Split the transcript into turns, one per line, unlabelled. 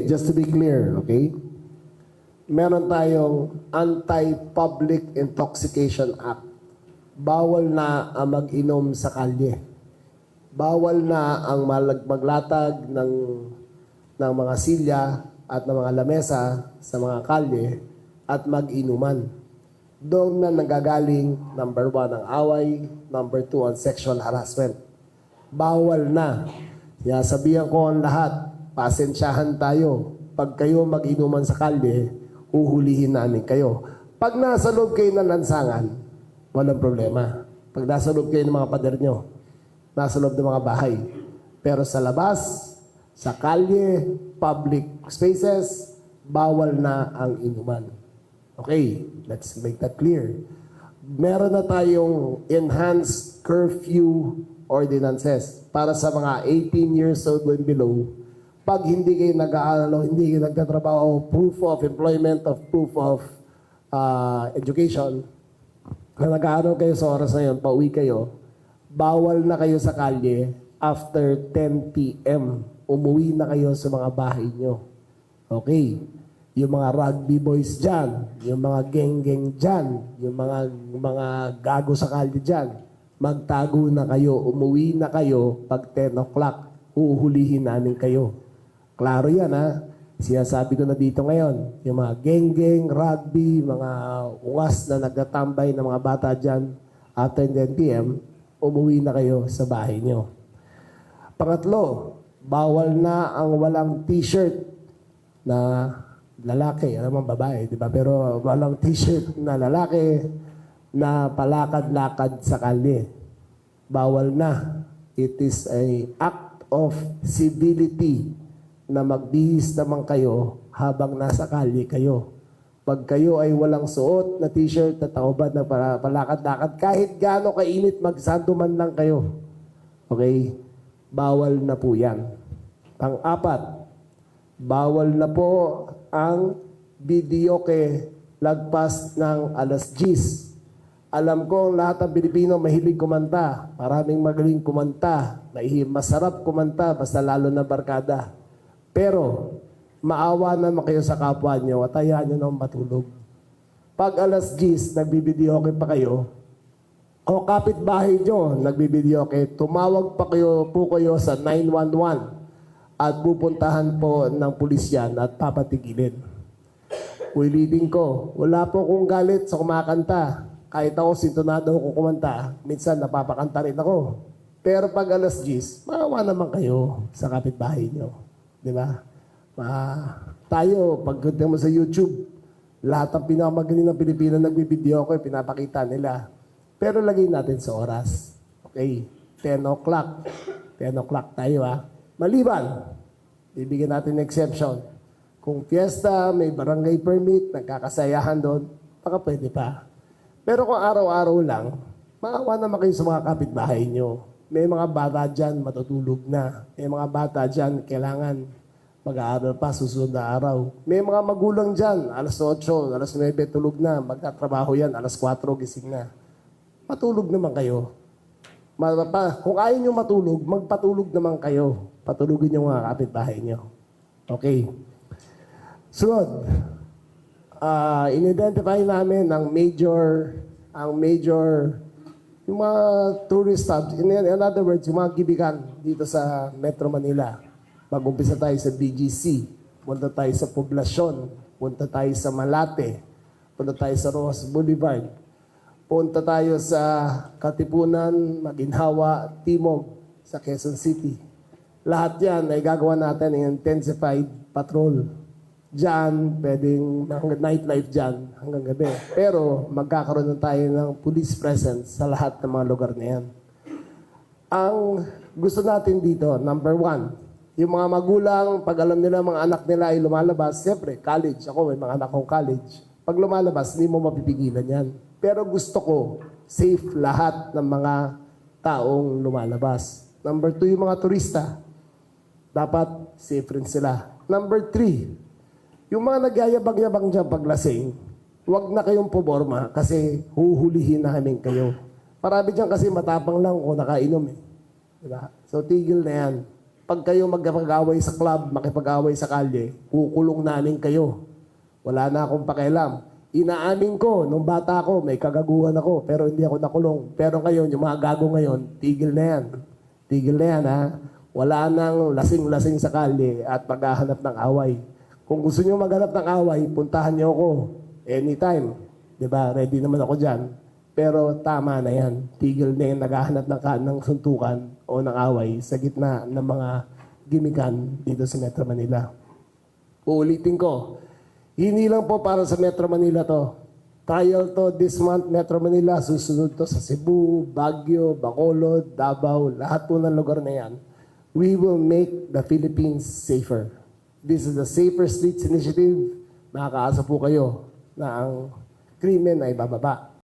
just to be clear, okay? Meron tayong Anti-Public Intoxication Act. Bawal na ang mag-inom sa kalye. Bawal na ang maglatag ng mga silya at ng mga lamesa sa mga kalye at mag-inuman. Doon na nanggagaling, number 1, ang away, number 2, ang sexual harassment. Bawal na. Kaya sabihan ko ang lahat, pasensyahan tayo. Pag kayo mag-inuman sa kalye, uhulihin namin kayo. Pag nasa loob kayo ng lansangan, walang problema. Pag nasa loob kayo ng mga pader nyo, nasa loob ng mga bahay. Pero sa labas, sa kalye, public spaces, bawal na ang inuman. Okay, let's make that clear. Meron na tayong enhanced curfew ordinances para sa mga 18 years old and below. Pag hindi kayo nag-aaral o hindi kayo nagtatrabaho, proof of employment, of proof of education, na nag-aaral kayo sa oras na yun, pauwi kayo, bawal na kayo sa kalye after 10 p.m. Umuwi na kayo sa mga bahay nyo. Okay. Yung mga rugby boys dyan, yung mga geng-geng dyan, yung mga gago sa kalye dyan, magtago na kayo, umuwi na kayo pag 10 o'clock, uhulihin namin kayo. Klaro yan, ha? Sinasabi ko na dito ngayon, yung mga geng-geng, rugby, mga ungas na nagtatambay ng mga bata dyan, after 10 p.m., umuwi na kayo sa bahay nyo. Pangatlo, bawal na ang walang t-shirt na lalaki, alam mo babae, di ba? Pero walang t-shirt na lalaki na palakad-lakad sa kalye. Bawal na. It is an act of civility na magbihis naman kayo habang nasa kalye kayo. Pag kayo ay walang suot na t-shirt na taubad na palakad-lakad, kahit gaano kainit, magsando man lang kayo. Okay? Bawal na po yan. Pang-apat, bawal na po ang videoke lagpas ng alas 10. Alam ko lahat ng Pilipino mahilig kumanta. Maraming magaling kumanta. Masarap kumanta basta lalo na barkada. Pero maawa naman kayo sa kapwa nyo at hayaan nyo nang matulog. Pag alas 10, nagbibidyoke pa kayo, o kapitbahay nyo, nagbibidyoke, tumawag pa po kayo sa 911 at pupuntahan po ng pulis yan at papatigilin. Ulitin ko, wala po akong galit sa kumakanta. Kahit ako sintonado ako kumanta, minsan napapakanta rin ako. Pero pag alas 10, maawa naman kayo sa kapitbahay nyo. Di ba? Tayo, pagkunti mo sa YouTube, lahat ng pinakamagaling ng Pilipino nagbibideo ko, pinapakita nila. Pero lagay natin sa oras. Okay, 10 o'clock. 10 o'clock tayo, ha? Maliban, bibigyan natin ng exception. Kung fiesta, may barangay permit, nagkakasayahan doon, baka pwede pa. Pero kung araw-araw lang, maawa naman kayo sa mga kapitbahay nyo. May mga bata dyan, matutulog na. May mga bata dyan, kailangan mag-aaral pa, susunod na araw. May mga magulang dyan, alas 8, alas 9, tulog na. Magtatrabaho yan, alas 4, gising na. Matulog naman kayo. Kung ayaw nyo matulog, magpatulog naman kayo. Patulugin nyo mga kapitbahay nyo. Okay. Sunod, in-identify namin ang major, yung mga tourist hubs. In other words, yung mga gibigan dito sa Metro Manila. Mag-umpisa tayo sa BGC, punta tayo sa Poblasyon, punta tayo sa Malate, punta tayo sa Rojas Boulevard, punta tayo sa Katipunan, Maginhawa, Timog, sa Quezon City. Lahat yan ay gagawa natin ng intensified patrol. Diyan, pwedeng nightlife dyan hanggang gabi. Pero magkakaroon na tayo ng police presence sa lahat ng mga lugar na yan. Ang gusto natin dito, number 1, yung mga magulang, pag alam nila mga anak nila ay lumalabas, siyempre, college. Ako, may mga anak kong college. Pag lumalabas, hindi mo mapipigilan yan. Pero gusto ko, safe lahat ng mga taong lumalabas. Number 2, yung mga turista. Dapat safe rin sila. Number 3, yung mga nagyayabang-yabang dyan paglasing, huwag na kayong puborma kasi huhulihin namin kayo. Marami dyan kasi matapang lang kung nakainom eh. Diba? So tigil na yan. pag kayo magkapag-away sa club, makipag-away sa kalye, kukulong namin kayo. Wala na akong pakialam. Inaamin ko, nung bata ako, may kagaguhan ako, pero hindi ako nakulong. Pero ngayon, yung mga gago ngayon, tigil na yan. Tigil na yan, ha? Wala nang lasing-lasing sa kalye at maghahanap ng away. Kung gusto nyo maghanap ng away, puntahan nyo ako. Anytime. Diba? Ready naman ako dyan. Pero tama na yan. Tigil na yan naghahanap ng suntukan o ng away sa gitna ng mga gimikan dito sa Metro Manila. Uulitin ko, hindi lang po para sa Metro Manila to. Trial to this month, Metro Manila. Susunod to sa Cebu, Baguio, Bacolod, Davao, lahat po ng lugar na yan. We will make the Philippines safer. This is the Safer Streets Initiative. Makakaasa po kayo na ang krimen ay bababa.